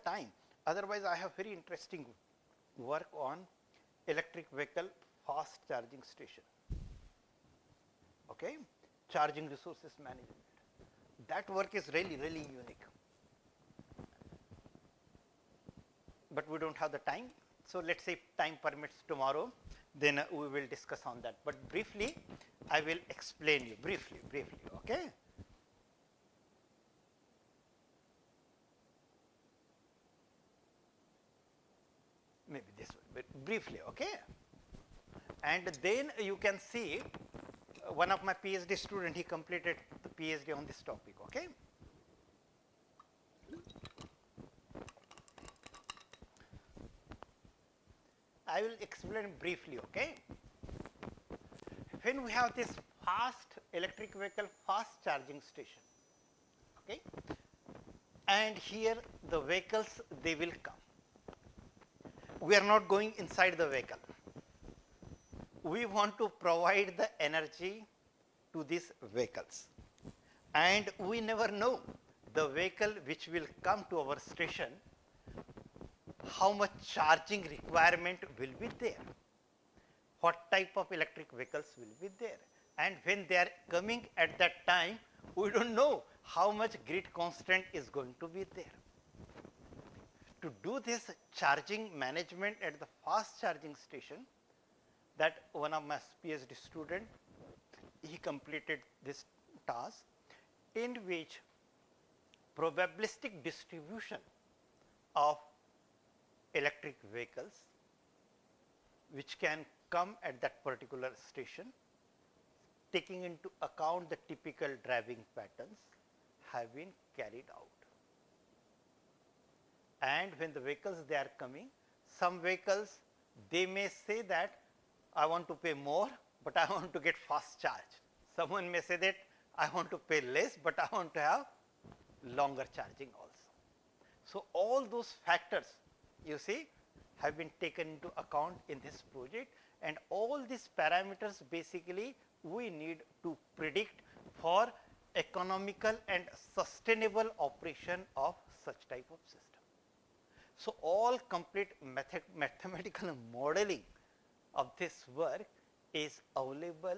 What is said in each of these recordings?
time. Otherwise, I have very interesting work on electric vehicle fast charging station, okay, charging resources management. That work is really unique, but we do not have the time. So, let us say time permits tomorrow, then we will discuss on that, but briefly I will explain you briefly, okay. Maybe this one, but briefly, okay. And then you can see one of my PhD student, he completed the PhD on this topic, okay. I will explain briefly, okay. When we have this fast electric vehicle fast charging station, okay, and here the vehicles, they will come. We are not going inside the vehicle. We want to provide the energy to these vehicles, and we never know the vehicle which will come to our station, how much charging requirement will be there, what type of electric vehicles will be there, and when they are coming at that time, we do not know how much grid constant is going to be there. To do this charging management at the fast charging station, that one of my PhD student, he completed this task, in which probabilistic distribution of electric vehicles which can come at that particular station, taking into account the typical driving patterns, have been carried out. And when the vehicles they are coming, some vehicles they may say that I want to pay more, but I want to get fast charge. Someone may say that I want to pay less, but I want to have longer charging also. So, all those factors you see have been taken into account in this project, and all these parameters basically we need to predict for economical and sustainable operation of such type of system. So, all complete mathematical modeling of this work is available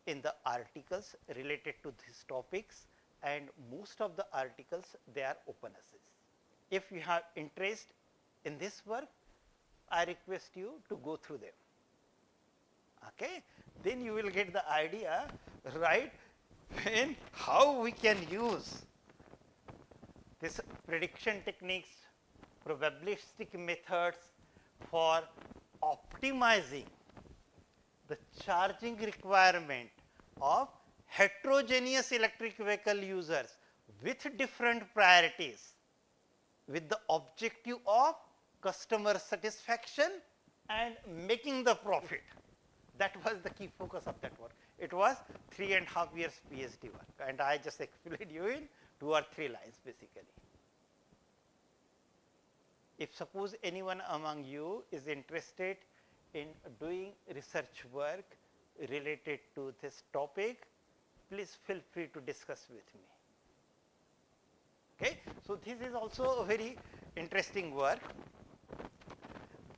in the articles related to these topics, and most of the articles they are open access. If you have interest in this work, I request you to go through them, okay. Then you will get the idea, right, when how we can use this prediction techniques, probabilistic methods for optimizing the charging requirement of heterogeneous electric vehicle users with different priorities, with the objective of customer satisfaction and making the profit. That was the key focus of that work. It was 3.5 years PhD work, and I just explained you in 2 or 3 lines basically. If suppose anyone among you is interested in doing research work related to this topic, please feel free to discuss with me. Okay. So, this is also a very interesting work.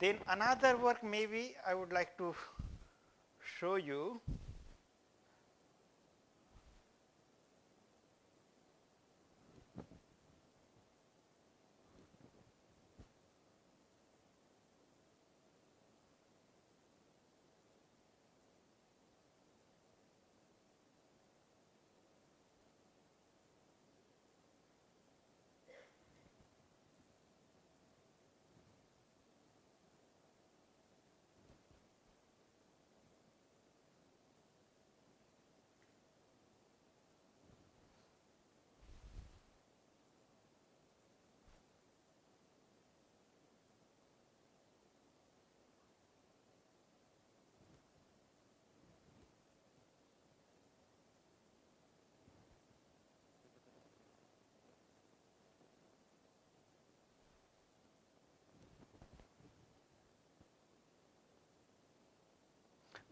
Then another work maybe I would like to show you.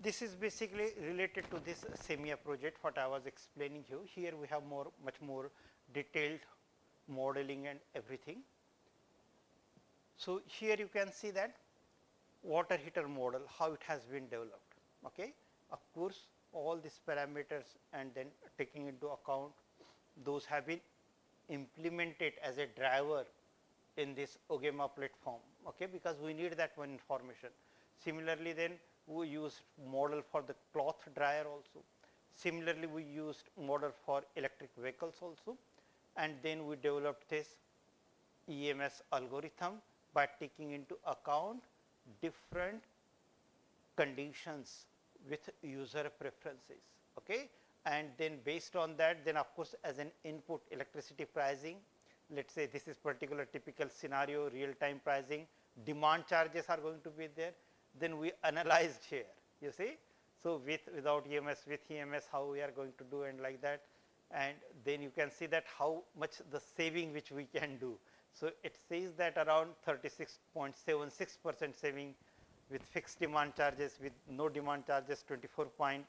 This is basically related to this SEMIA project, what I was explaining you. Here we have much more detailed modeling and everything. So, here you can see that water heater model, how it has been developed. Okay. Of course, all these parameters and then taking into account those have been implemented as a driver in this OGEMA platform, okay, because we need that one information. Similarly, then we used model for the cloth dryer also. Similarly, we used model for electric vehicles also, and then we developed this EMS algorithm by taking into account different conditions with user preferences, okay. And then based on that, then of course, as an input electricity pricing, let us say this is particular typical scenario, real time pricing, demand charges are going to be there, then we analyzed here, you see. So, without EMS, with EMS, how we are going to do and like that, and then you can see that how much the saving which we can do. So, it says that around 36.76% saving with fixed demand charges, with no demand charges 24 point,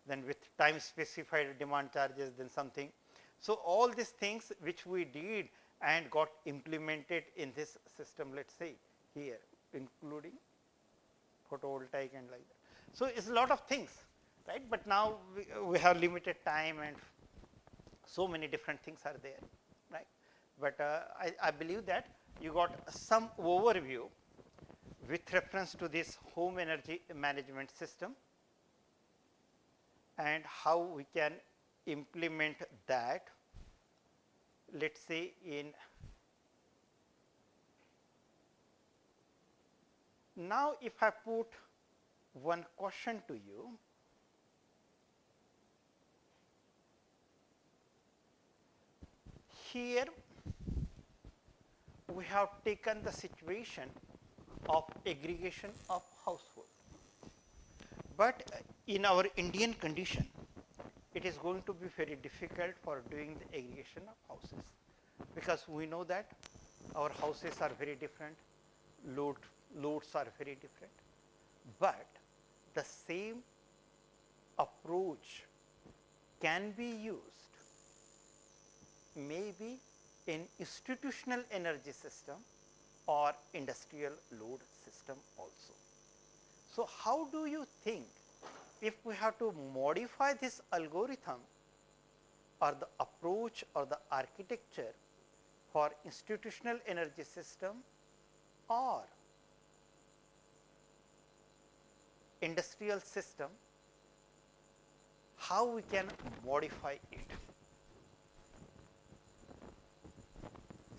then with time specified demand charges, then something. So, all these things which we did and got implemented in this system, let us say here, including photovoltaic and like that. So, it is a lot of things, right, but now we have limited time and so many different things are there, right. But I believe that you got some overview with reference to this home energy management system and how we can implement that, let us say in. Now, if I put one question to you, here we have taken the situation of aggregation of household, but in our Indian condition, it is going to be very difficult for doing the aggregation of houses, because we know that our houses are very different, loads are very different, but the same approach can be used maybe in institutional energy system or industrial load system also. So, how do you think if we have to modify this algorithm or the approach or the architecture for institutional energy system or industrial system, how we can modify it?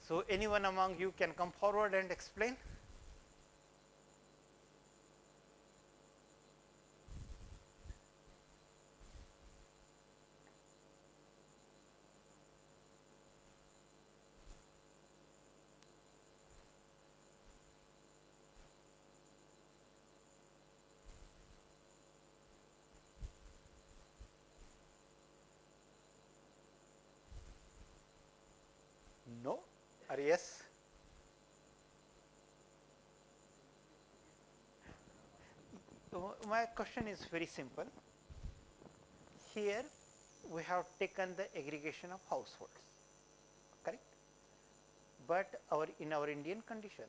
So, anyone among you can come forward and explain. No or yes? My question is very simple. Here we have taken the aggregation of households, correct, but in our Indian conditions,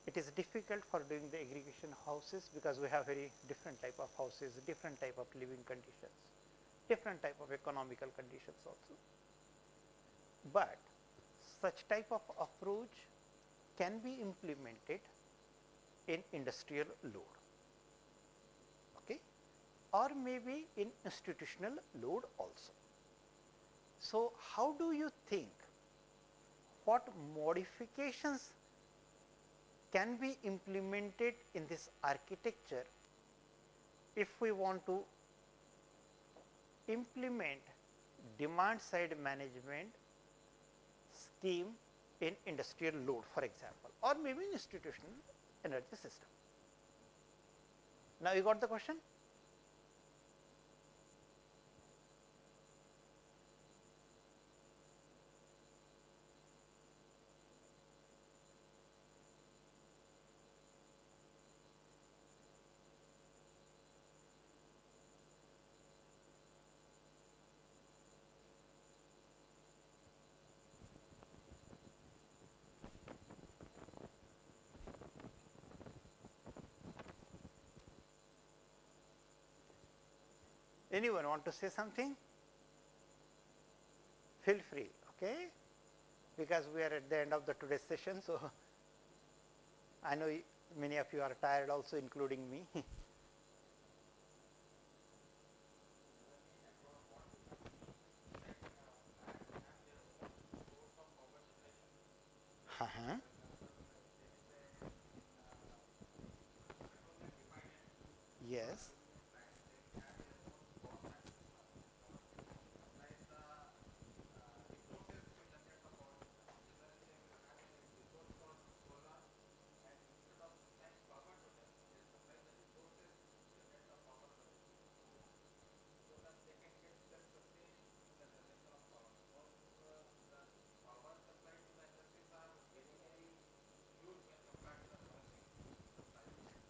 it is difficult for doing the aggregation of houses, because we have very different type of houses, different type of living conditions, different type of economical conditions also. But such type of approach can be implemented in industrial load, okay, or maybe in institutional load also. So, how do you think, what modifications can be implemented in this architecture if we want to implement demand side management scheme in industrial load, for example, or maybe in institutional energy system? Now, you got the question? Anyone want to say something? Feel free, okay? Because we are at the end of the today's session, so I know many of you are tired also, including me. Uh-huh. Yes.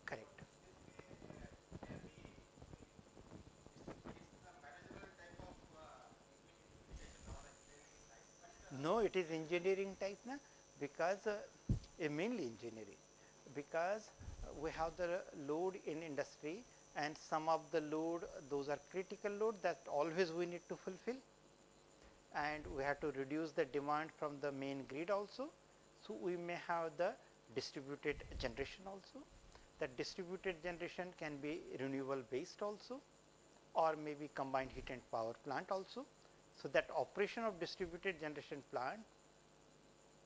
Correct. No, it is engineering type na, because mainly engineering, because we have the load in industry, and some of the load, those are critical load that always we need to fulfill, and we have to reduce the demand from the main grid also. So, we may have the distributed generation also. That distributed generation can be renewable based also, or maybe combined heat and power plant also. So, that operation of distributed generation plant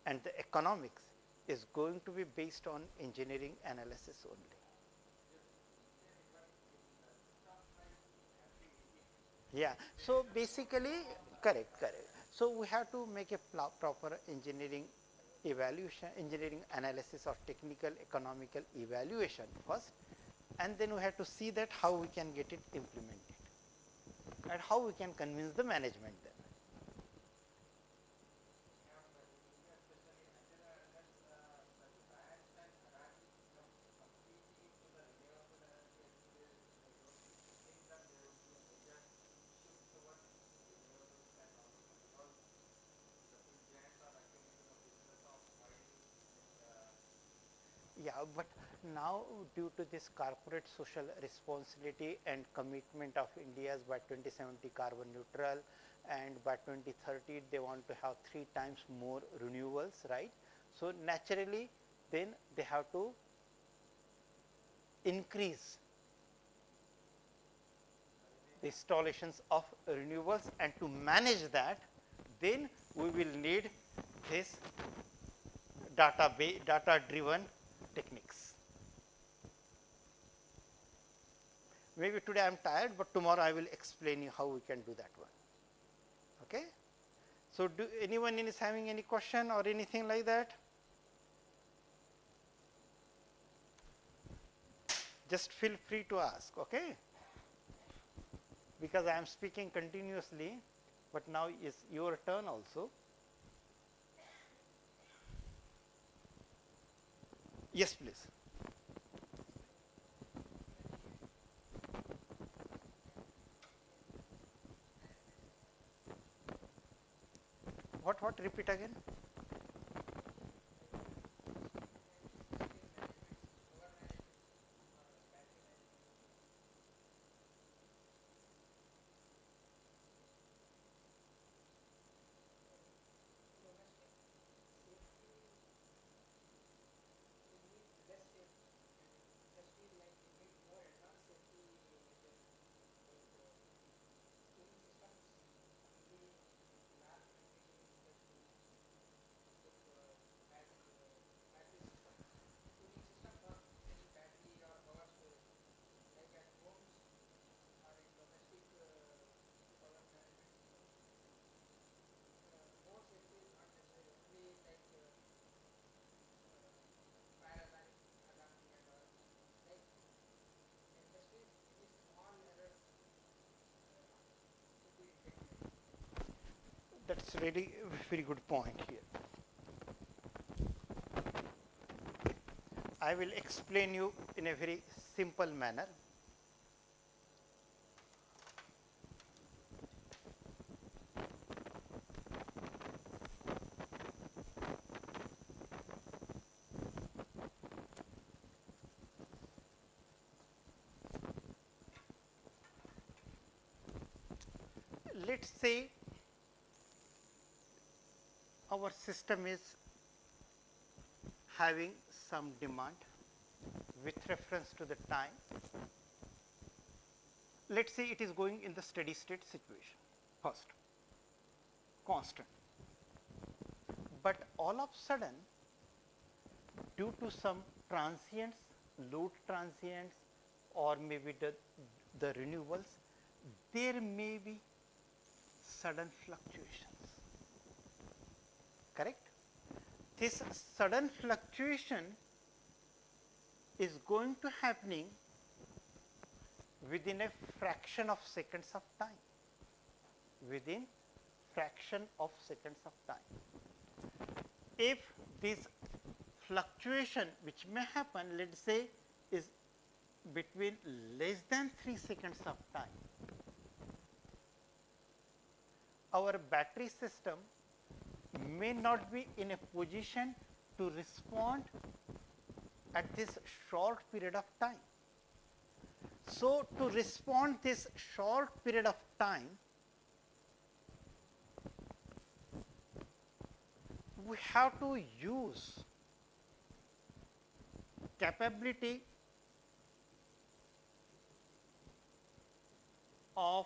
and the economics is going to be based on engineering analysis only. Yeah. So, basically correct, correct. So, we have to make a proper engineering evaluation, engineering analysis or technical economical evaluation first, and then we have to see that how we can get it implemented and how we can convince the management then. Yeah, but now due to this corporate social responsibility and commitment of India's by 2070 carbon neutral, and by 2030 they want to have 3 times more renewables, right? So, naturally then they have to increase the installations of renewables, and to manage that then we will need this data driven techniques. Maybe today I am tired, but tomorrow I will explain you how we can do that one. Okay. So, do anyone is having any question or anything like that? Just feel free to ask, okay? Because I am speaking continuously, but now is your turn also. Yes, please. What repeat again? That's really a very good point here. I will explain you in a very simple manner. us say our system is having some demand with reference to the time. Let us say it is going in the steady state situation first, constant. But all of a sudden, due to some transients, load transients, or maybe the renewals, there may be sudden fluctuations, correct? This sudden fluctuation is going to happening within a fraction of seconds of time, within fraction of seconds of time. If this fluctuation which may happen, let us say, is between less than 3 seconds of time, our battery system may not be in a position to respond at this short period of time. So, to respond this short period of time, we have to use capability of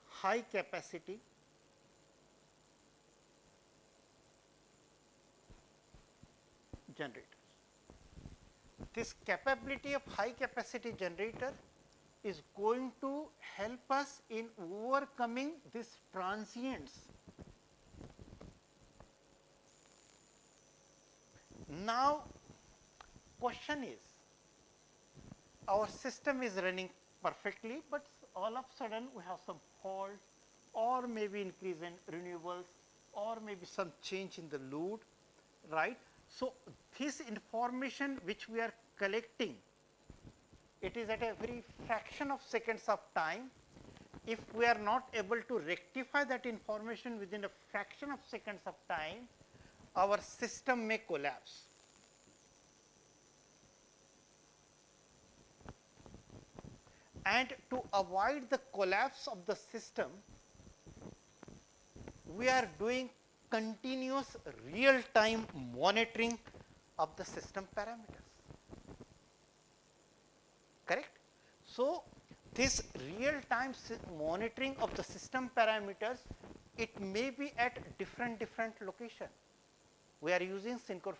high capacity generators. This capability of high capacity generator is going to help us in overcoming these transients. Now, question is, our system is running perfectly, but all of a sudden we have some fault, or maybe increase in renewables, or maybe some change in the load, right. So, this information which we are collecting, it is at a very fraction of seconds of time. If we are not able to rectify that information within a fraction of seconds of time, our system may collapse. And to avoid the collapse of the system, we are doing continuous real time monitoring of the system parameters, correct. So, this real time monitoring of the system parameters, it may be at different location. We are using synchro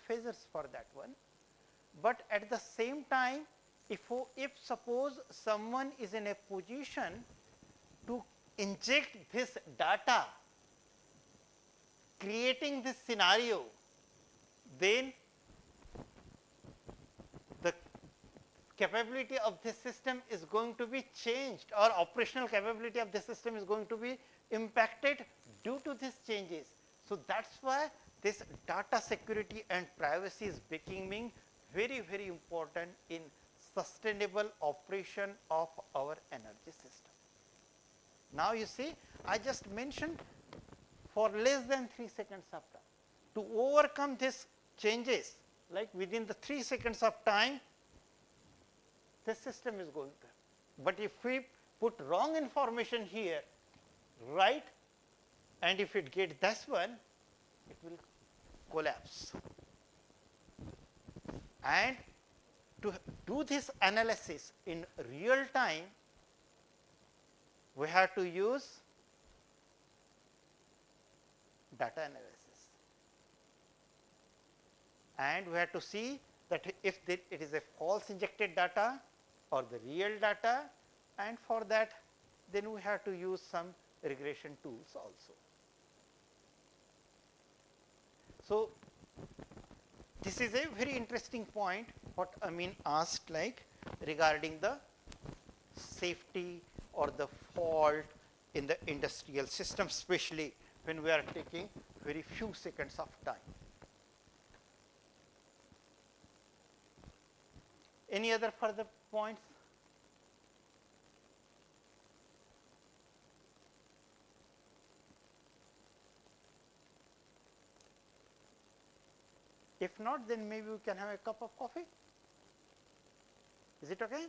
phasors for that one, but at the same time, if suppose someone is in a position to inject this data, creating this scenario, then the capability of this system is going to be changed, or operational capability of the system is going to be impacted due to these changes. So, that is why this data security and privacy is becoming very important in sustainable operation of our energy system. Now, you see, I just mentioned for less than 3 seconds of time. To overcome these changes, like within the 3 seconds of time, the system is going to. But if we put wrong information here, right, and if it gets this one, it will collapse. And to do this analysis in real time, we have to use data analysis, and we have to see that if it is a false injected data or the real data, and for that then we have to use some regression tools also. So, this is a very interesting point what Amin asked, like regarding the safety or the fault in the industrial system, especially when we are taking very few seconds of time. Any other further points? If not, then maybe we can have a cup of coffee. Is it okay?